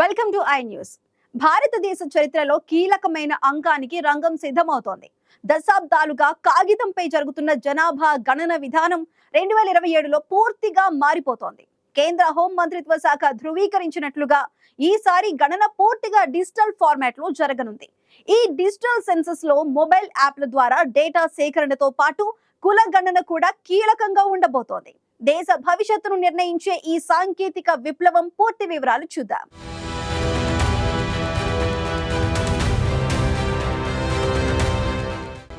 Welcome to I news. భారతదేశ చరిత్రలో కీలకమైన అంకానికి రంగం సిద్ధమవుతోంది. దశాబ్దాలుగా కాగితంపై జరుగుతున్న జనాభా గణన విధానం 2027లో పూర్తిగా మారిపోతోంది. కేంద్ర హోం మంత్రిత్వ శాఖ ధృవీకరించినట్లుగా ఈసారి గణన పూర్తిగా డిజిటల్ ఫార్మాట్ లో జరగనుంది. ఈ డిజిటల్ సెన్సస్ లో మొబైల్ యాప్ల ద్వారా డేటా సేకరణతో పాటు కుల గణన కూడా కీలకంగా ఉండబోతోంది. దేశ భవిష్యత్తును నిర్ణయించే ఈ సాంకేతిక విప్లవం పూర్తి వివరాలు చూద్దాం.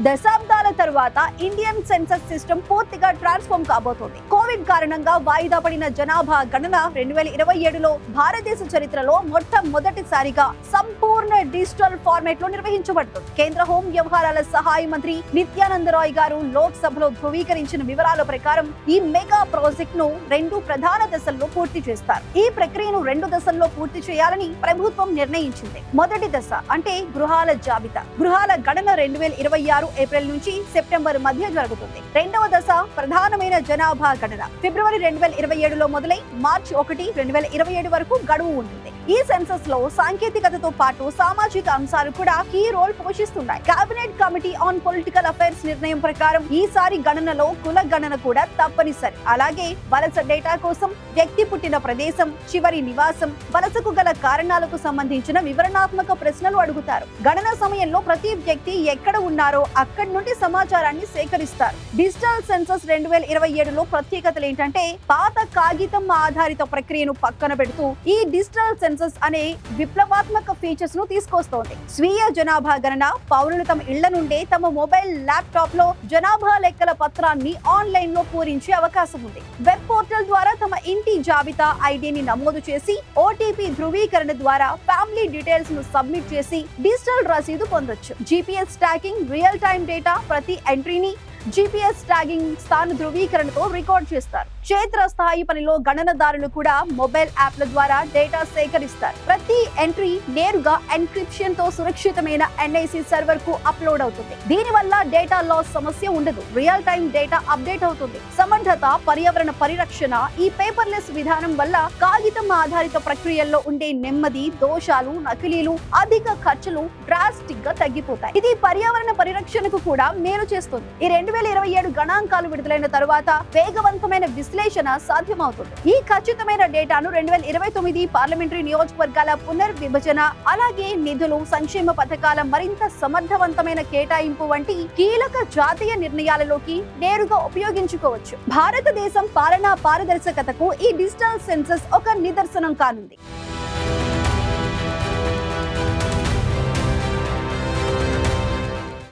దశాబ్దాల తరువాత ఇండియన్ సెన్సస్ సిస్టమ్ పూర్తిగా ట్రాన్స్ఫార్మ్ కాబోతోంది. కోవిడ్ కారణంగా వాయిదా పడిన జనాభా గణన 2027లో భారతదేశ చరిత్రలో మొట్టమొదటిసారిగా సంపూర్ణ డిజిటల్ ఫార్మాట్ లో నిర్వహించబడుతుంది. కేంద్ర హోం వ్యవహారాల సహాయ మంత్రి నిత్యానంద రాయ్ గారు లోక్ సభలో ధృవీకరించిన వివరాల ప్రకారం ఈ మెగా ప్రాజెక్ట్ ను 2 ప్రధాన దశల్లో పూర్తి చేస్తారు. ఈ ప్రక్రియను 2 దశల్లో పూర్తి చేయాలని ప్రభుత్వం నిర్ణయించింది. మొదటి దశ అంటే గృహాల జాబితా. గృహాల గణన 2026 ఏప్రిల్ నుంచి సెప్టెంబర్ మధ్య జరుగుతుంది. రెండవ దశ ప్రధానమైన జనాభా గణన ఫిబ్రవరి 2027లో మొదలై మార్చి 1, 2027 వరకు గడువు ఉంటుంది. ఈ సెన్సస్ లో సాంకేతికతతో పాటు సామాజిక అంశాలు కూడా కీ రోల్ పోషిస్తున్నాయి. Cabinet committee on political affairs నిర్ణయం ప్రకారం ఈసారి గణనలో కుల గణన కూడా తప్పనిసరి. అలాగే వలస డేటా కోసం వ్యక్తి పుట్టిన ప్రదేశం, చివరి నివాసం, వలసకు గల కారణాలకు సంబంధించిన వివరణాత్మక ప్రశ్నలు అడుగుతారు. గణన సమయంలో ప్రతి వ్యక్తి ఎక్కడ ఉన్నారో అక్కడి నుండి సమాచారాన్ని సేకరిస్తారు. డిజిటల్ సెన్సస్ 2027లో ప్రత్యేకతలు ఏంటంటే పాత కాగితం ఆధారిత ప్రక్రియను పక్కన పెడుతూ ఈ డిజిటల్ సెన్సస్ అనే విప్లవాత్మక ఫీచర్స్ ను తీసుకొస్తోంది. స్వీయ జనాభా గణన పౌరులు తమ ఇళ్ల నుండే తమ మొబైల్ ల్యాప్టాప్ లో జనాభా లెక్కల పత్రాన్ని ఆన్లైన్ లో పూరించే అవకాశం ఉంది. వెబ్ పోర్టల్ ద్వారా తమ ఇంటి జాబితా ఐడిని నమోదు చేసి ఓటీపీ ధృవీకరణ ద్వారా ఫ్యామిలీ డీటెయిల్స్ ను సబ్మిట్ చేసి డిజిటల్ రసీదు పొందొచ్చు. GPS tracking, real time data ప్రతి ఎంట్రీని జీపీఎస్ ట్యాగింగ్ స్థాన ధృవీకరణతో రికార్డ్ చేస్తారు. క్షేత్ర స్థాయి పనిలో గణనదారులు కూడా మొబైల్ యాప్ల ద్వారా డేటా సేకరిస్తారు. ప్రతి ఎంట్రీ నేరుగా ఎన్క్రిప్షన్ తో సురక్షితమైన ఎన్ఐసి సర్వర్ కు అప్లోడ్ అవుతుంది. దీనివల్ల డేటా లాస్ సమస్య ఉండదు. రియల్ టైం డేటా అప్డేట్ అవుతుంది. సమర్థత, పర్యావరణ పరిరక్షణ ఈ పేపర్లెస్ విధానం వల్ల కాగితం ఆధారిత ప్రక్రియల్లో ఉండే నెమ్మది, దోషాలు, నకిలీలు, అధిక ఖర్చులు డ్రాస్టిక్ గా తగ్గిపోతాయి. ఇది పర్యావరణ పరిరక్షణకు కూడా మేలు చేస్తుంది. ఈ 2027 గణాంకాలు విడుదలైన తరువాత వేగవంతమైన విశ్లేషణ సాధ్యమవుతుంది. ఈ ఖచ్చితమైన డేటాను 2029 పార్లమెంటరీ నియోజకవర్గాల పునర్విభజన, అలాగే నిధులు, సంక్షేమ పథకాల మరింత సమర్థవంతమైన కేటాయింపు వంటి కీలక జాతీయ నిర్ణయాలలోకి నేరుగా ఉపయోగించుకోవచ్చు. భారతదేశం పాలనా పారదర్శకతకు ఈ డిజిటల్ సెన్సస్ ఒక నిదర్శనం కానుంది.